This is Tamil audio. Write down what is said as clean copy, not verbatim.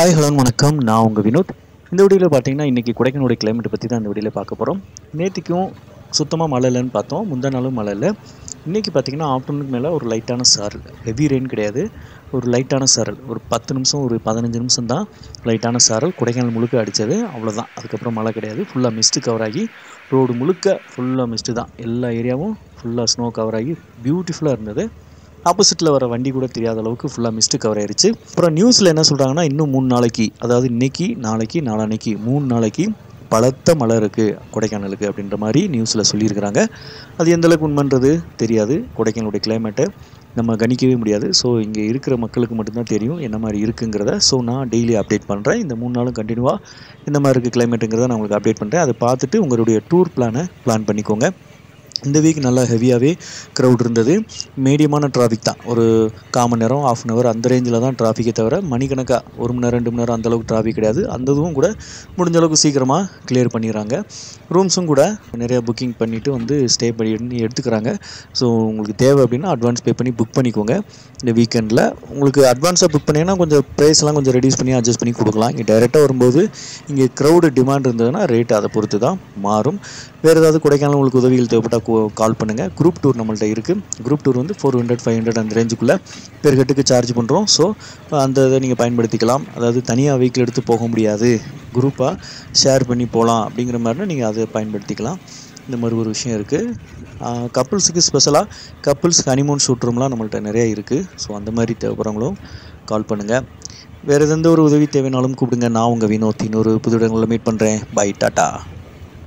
ஹாய் ஹலோ வணக்கம். நான் உங்கள் வினோத். இந்த வீடியோவில் பார்த்தீங்கன்னா இன்றைக்கி கொடைக்கானலுடைய கிளைமேட் பற்றி தான் இந்த வீடியோவில் பார்க்க போகிறோம். நேற்றுக்கும் சுத்தமாக மழை இல்லைன்னு பார்த்தோம், முந்தா நாளும் மழை இல்லை. இன்றைக்கி பார்த்திங்கன்னா ஆஃப்டர்நூனுக்கு மேலே ஒரு லைட்டான சாரல், ஹெவி ரெயின் கிடையாது, ஒரு லைட்டான சாரல், ஒரு 10 நிமிஷம் ஒரு 15 நிமிஷம் தான் லைட்டான சாரல் கொடைக்கானல் முழுக்க அடித்தது, அவ்வளோதான். அதுக்கப்புறம் மழை கிடையாது. ஃபுல்லாக மிஸ்ட்டு கவர் ஆகி ரோடு முழுக்க ஃபுல்லாக மிஸ்ட்டு தான், எல்லா ஏரியாவும் ஃபுல்லாக ஸ்னோ கவர் ஆகி பியூட்டிஃபுல்லாக இருந்தது. ஆப்போசிட்டில் வர வண்டி கூட தெரியாத அளவுக்கு ஃபுல்லாக மிஸ்ட்டு கவர் ஆயிடுச்சு. அப்புறம் நியூஸில் என்ன சொல்கிறாங்கன்னா, இன்னும் 3 நாளைக்கு, அதாவது இன்றைக்கி, நாளைக்கு, நாளான்னைக்கு 3 நாளைக்கு பலத்த மழை இருக்குது கொடைக்கானலுக்கு அப்படின்ற மாதிரி நியூஸில் சொல்லியிருக்கிறாங்க. அது எந்தளவுக்கு உண்மைன்றது தெரியாது. கொடைக்கானலுடைய கிளைமேட்டை நம்ம கணிக்கவே முடியாது. ஸோ இங்கே இருக்கிற மக்களுக்கு மட்டும்தான் தெரியும் என்ன மாதிரி இருக்குங்கிறத. ஸோ நான் டெய்லி அப்டேட் பண்ணுறேன். இந்த 3 நாளும் கண்டினியூவாக இந்த மாதிரி இருக்குது கிளைமேட்டுங்கிறத நான் உங்களுக்கு அப்டேட் பண்ணுறேன். அதை பார்த்துட்டு உங்களுடைய டூர் பிளான் பண்ணிக்கோங்க. இந்த வீக் நல்லா ஹெவியாகவே க்ரௌட் இருந்தது. மீடியமான டிராஃபிக் தான், ஒரு 1/4 மணி நேரம், ½ அன் ஹவர் அந்த ரேஞ்சில் தான் டிராஃபிக்கே தவிர மணிக்கணக்காக 1 மணி நேரம் 2 மணி நேரம் அந்தளவுக்கு டிராஃபிக் கிடையாது. அந்த இதுவும் கூட முடிஞ்ச அளவுக்கு சீக்கிரமாக கிளியர் பண்ணிடுறாங்க. ரூம்ஸும் கூட நிறையா புக்கிங் பண்ணிவிட்டு வந்து ஸ்டே பண்ணி எடுத்துக்கிறாங்க. ஸோ உங்களுக்கு தேவை அப்படின்னா அட்வான்ஸ் பே பண்ணி புக் பண்ணிக்கோங்க. இந்த வீக்கெண்டில் உங்களுக்கு அட்வான்ஸாக புக் பண்ணிங்கன்னா கொஞ்சம் ப்ரைஸ்லாம் கொஞ்சம் ரெடியூஸ் பண்ணி அட்ஜஸ்ட் பண்ணி கொடுக்கலாம். இங்கே டைரெக்டாக வரும்போது இங்கே க்ரௌடு டிமாண்ட் இருந்ததுன்னா ரேட் அதை பொறுத்து தான் மாறும். வேறு ஏதாவது கொடைக்கானல் உங்களுக்கு உதவிகள் தேவைப்பட்டால் கால் பண்ணுங்கள். குரூப் டூர் நம்மள்ட்ட இருக்குது. குரூப் டூர் வந்து 400, 500 அந்த ரேஞ்சுக்குள்ளே பெர் ஹெட்டுக்கு சார்ஜ் பண்ணுறோம். ஸோ அந்த இதை நீங்கள் பயன்படுத்திக்கலாம். அதாவது தனியாக வெஹிக்கிள் எடுத்து போக முடியாது, குரூப்பாக ஷேர் பண்ணி போகலாம் அப்படிங்கிற மாதிரினா நீங்கள் அதை பயன்படுத்திக்கலாம். இந்த மாதிரி ஒரு விஷயம் இருக்குது. கப்புள்ஸுக்கு ஸ்பெஷலாக கப்புள்ஸ் ஹனிமூன் ஷூட் ரூம்லாம் நம்மள்ட்ட நிறையா இருக்குது. ஸோ அந்த மாதிரி தேவைப்படுறவங்களும் கால் பண்ணுங்கள். வேறு எந்த ஒரு உதவி தேவைனாலும் கூப்பிடுங்க. நான் உங்கள் வினோத். இன்னொரு புது இடங்களில் மீட் பண்ணுறேன். Bye, tata.